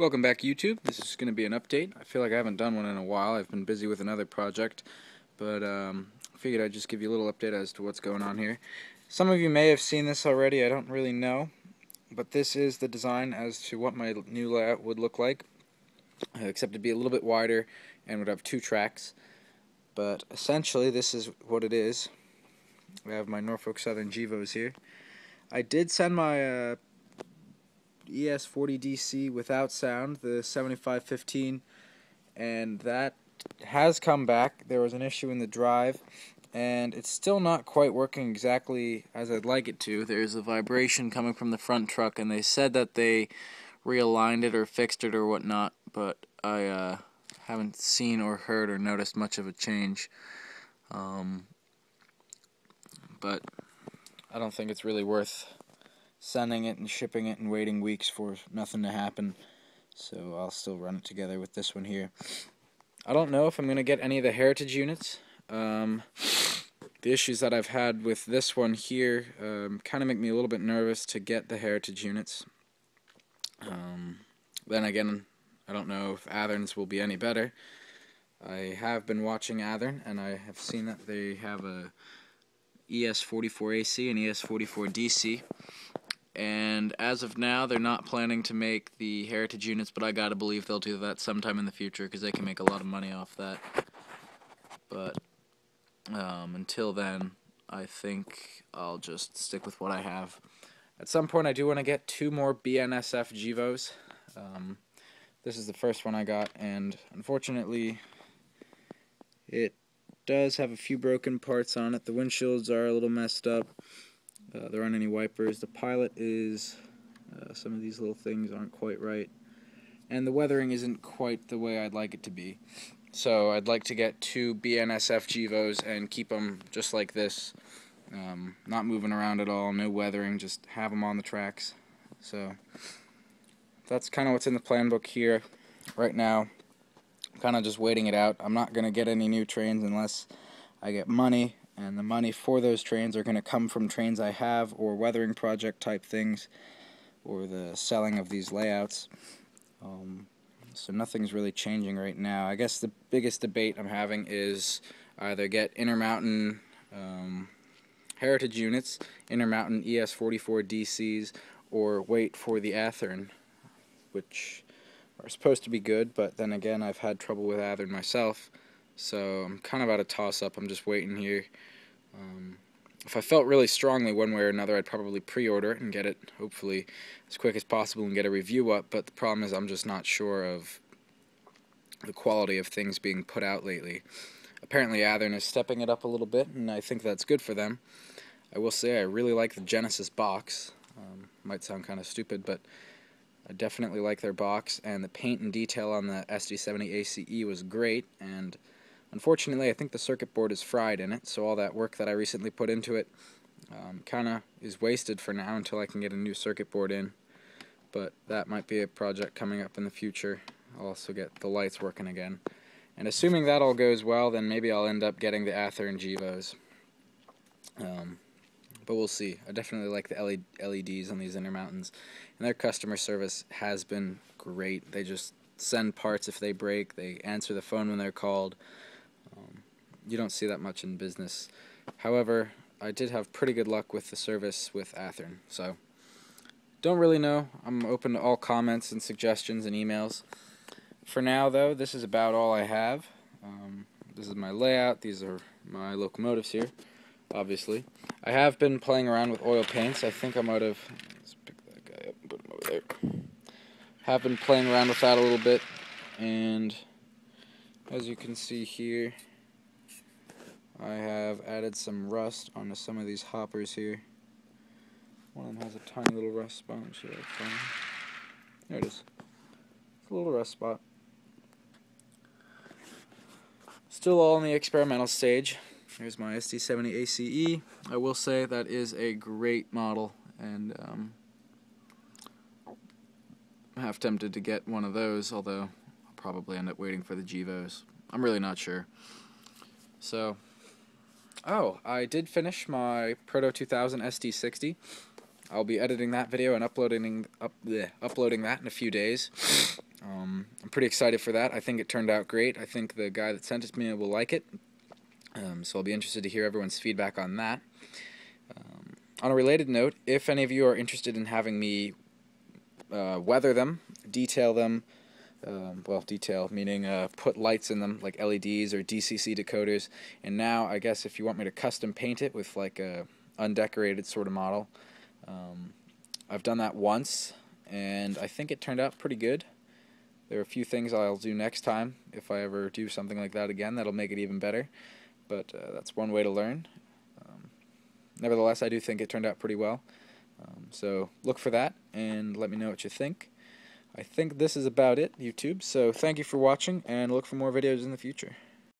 Welcome back, YouTube. This is going to be an update. I feel like I haven't done one in a while. I've been busy with another project, but figured I'd just give you a little update as to what's going on here. Some of you may have seen this already, I don't really know, but this is the design as to what my new layout would look like, except it'd be a little bit wider and would have 2 tracks. But essentially, this is what it is. I have my Norfolk Southern GEVOs here. I did send my es40dc without sound, the 7515, and that has come back. There was an issue in the drive, and it's still not quite working exactly as I'd like it to. There's a vibration coming from the front truck, and they said that they realigned it or fixed it or whatnot, but I haven't seen or heard or noticed much of a change. But I don't think it's really worth sending it and shipping it and waiting weeks for nothing to happen, so I'll still run it together with this one here. I don't know if I'm going to get any of the heritage units. The issues that I've had with this one here kind of make me a little bit nervous to get the heritage units. Then again, I don't know if Athern's will be any better. I have been watching Athern, and I have seen that they have a es40dc and es40dc, and as of now they're not planning to make the heritage units, but I gotta believe they'll do that sometime in the future because they can make a lot of money off that. But until then, I think I'll just stick with what I have. At some point I do want to get 2 more BNSF GEVOs. This is the first one I got, and unfortunately it does have a few broken parts on it. The windshields are a little messed up. There aren't any wipers. The pilot is, some of these little things aren't quite right. And the weathering isn't quite the way I'd like it to be. So I'd like to get 2 BNSF GEVOs and keep them just like this. Not moving around at all, no weathering, just have them on the tracks. So that's kind of what's in the plan book here right now. I'm kind of just waiting it out. I'm not going to get any new trains unless I get money, and the money for those trains are going to come from trains I have or weathering project type things or the selling of these layouts. So nothing's really changing right now. I guess the biggest debate I'm having is either get intermountain heritage units, intermountain es44DCs, or wait for the Athern, which are supposed to be good, but then again I've had trouble with Athern myself, so I'm kind of at a toss-up. I'm just waiting here. If I felt really strongly one way or another, I'd probably pre-order it and get it hopefully as quick as possible and get a review up, but the problem is I'm just not sure of the quality of things being put out lately. Apparently Athern is stepping it up a little bit, and I think that's good for them. I will say I really like the Genesis box. Might sound kind of stupid, but I definitely like their box, and the paint and detail on the sd60 ACE was great, and unfortunately I think the circuit board is fried in it, so all that work that I recently put into it kind of is wasted for now until I can get a new circuit board in. But that might be a project coming up in the future. I'll also get the lights working again. And assuming that all goes well, then maybe I'll end up getting the Athern GEVOs. But we'll see. I definitely like the LEDs on these Intermountains, and their customer service has been great. They just send parts if they break. They answer the phone when they're called. You don't see that much in business. However, I did have pretty good luck with the service with Athern, so don't really know. I'm open to all comments and suggestions and emails. For now, though, this is about all I have. This is my layout. These are my locomotives here, obviously. I have been playing around with oil paints. I think I might have... Let's pick that guy up and put him over there. Have been playing around with that a little bit, and as you can see here, I have added some rust onto some of these hoppers here. One of them has a tiny little rust spot. There it is. It's a little rust spot. Still all in the experimental stage. Here's my sd60 ACE. I will say that is a great model, and I'm half tempted to get one of those, although I'll probably end up waiting for the GEVOs. I'm really not sure. So, I did finish my Proto 2000 sd60. I'll be editing that video and uploading that in a few days. I'm pretty excited for that. I think it turned out great. I think the guy that sent it to me will like it. So I'll be interested to hear everyone's feedback on that. On a related note, if any of you are interested in having me weather them, detail them, detail meaning put lights in them like LEDs or DCC decoders, and now I guess if you want me to custom paint it with like a undecorated sort of model, I've done that once and I think it turned out pretty good. There are a few things I'll do next time if I ever do something like that again that'll make it even better, but that's one way to learn. Nevertheless, I do think it turned out pretty well. So look for that and let me know what you think. I think this is about it, YouTube, so thank you for watching and look for more videos in the future.